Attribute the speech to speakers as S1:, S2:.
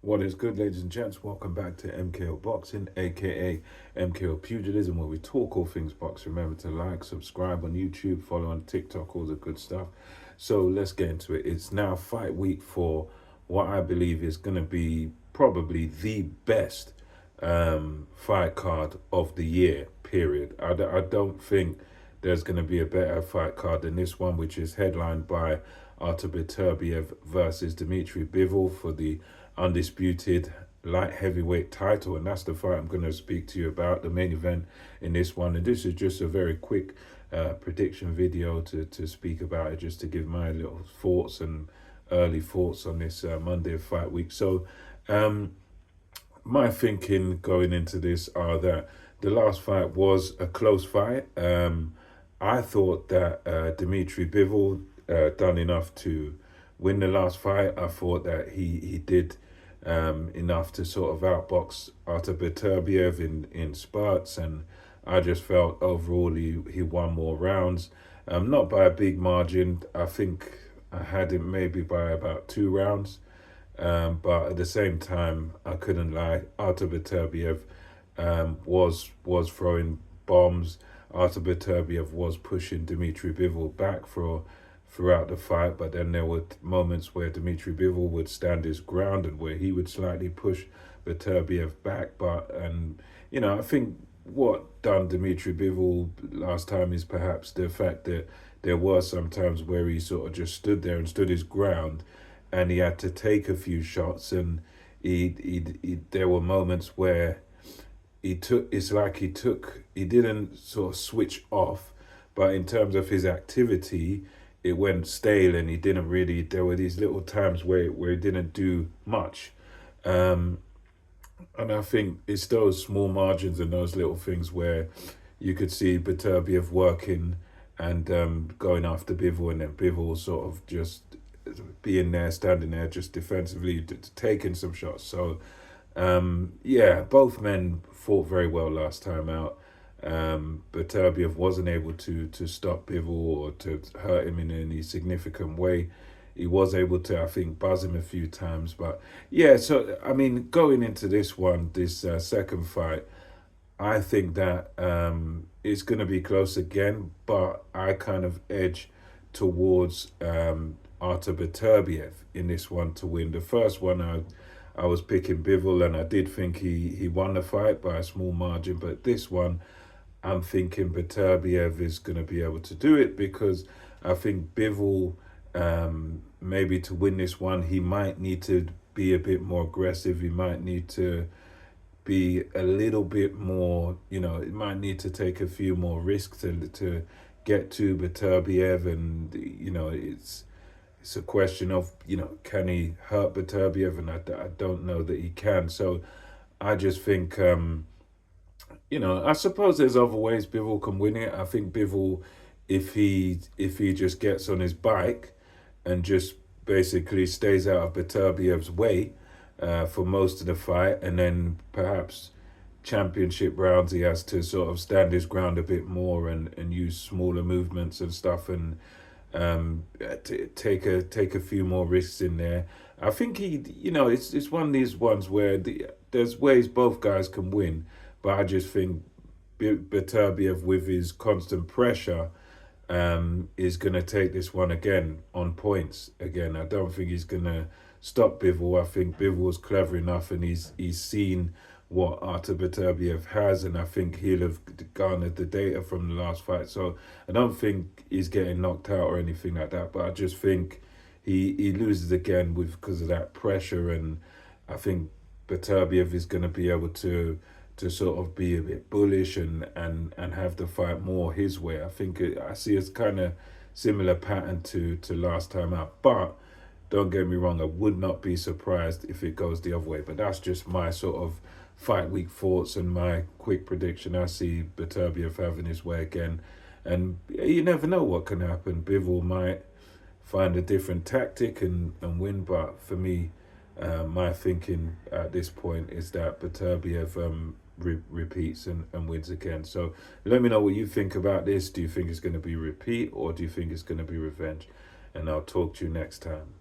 S1: What is good, ladies and gents? Welcome back to MKO Boxing, aka MKO Pugilism, where we talk all things boxing. Remember to like, subscribe on YouTube, follow on TikTok, all the good stuff. So let's get into it. It's now fight week for what I believe is going to be probably the best fight card of the year, period. I don't think there's going to be a better fight card than this one, which is headlined by Artur Beterbiev versus Dmitry Bivol for the undisputed light heavyweight title, and that's the fight I'm going to speak to you about, the main event in this one. And this is just a very quick prediction video to speak about it, just to give my little thoughts and early thoughts on this Monday fight week. So my thinking going into this are that the last fight was a close fight. I thought that Dmitry Bivol done enough to win the last fight. I thought that he did enough to sort of outbox Artur Beterbiev in spurts, and I just felt overall he won more rounds. Not by a big margin. I think I had him maybe by about 2 rounds. But at the same time, I couldn't lie. Artur Beterbiev was throwing bombs. Artur Beterbiev was pushing Dmitry Bivol back throughout the fight, but then there were moments where Dmitry Bivol would stand his ground and where he would slightly push Beterbiev back. I think what done Dmitry Bivol last time is perhaps the fact that there were some times where he sort of just stood there and stood his ground, and he had to take a few shots, and he there were moments where he didn't sort of switch off, but in terms of his activity, it went stale, and he didn't really. There were these little times where he didn't do much, and I think it's those small margins and those little things where you could see Beterbiev working and going after Bivol, and then Bivol sort of just being there, standing there, just defensively taking some shots. So yeah, both men fought very well last time out. Beterbiev wasn't able to stop Bivol or to hurt him in any significant way. He was able to, I think, buzz him a few times. But yeah, so I mean, going into this second fight, I think that it's going to be close again, but I kind of edge towards Artur Beterbiev in this one to win. The first one, I was picking Bivol, and I did think he won the fight by a small margin, but this one, I'm thinking Beterbiev is going to be able to do it, because I think Bivol, maybe to win this one, he might need to be a bit more aggressive. He might need to be a little bit more, he might need to take a few more risks to get to Beterbiev, and, it's a question of, can he hurt Beterbiev? And I don't know that he can. So I just think, I suppose there's other ways Bivol can win it. I think Bivol, if he just gets on his bike and just basically stays out of Beterbiev's way for most of the fight, and then perhaps championship rounds he has to sort of stand his ground a bit more and use smaller movements and stuff, and take a few more risks in there. I think it's one of these ones where there's ways both guys can win, but I just think Beterbiev, with his constant pressure, is going to take this one again on points. Again, I don't think he's going to stop Bivol. I think Bivol's clever enough, and he's seen what Artur Beterbiev has, and I think he'll have garnered the data from the last fight. So I don't think he's getting knocked out or anything like that, but I just think he loses again because of that pressure, and I think Beterbiev is going to be able to sort of be a bit bullish and have the fight more his way. I think I see a kind of similar pattern to last time out, but don't get me wrong, I would not be surprised if it goes the other way. But that's just my sort of fight week thoughts and my quick prediction. I see Beterbiev having his way again, and you never know what can happen. Bivol might find a different tactic and win, but for me, my thinking at this point is that Beterbiev repeats and wins again. So let me know what you think about this. Do you think it's going to be repeat, or do you think it's going to be revenge? And I'll talk to you next time.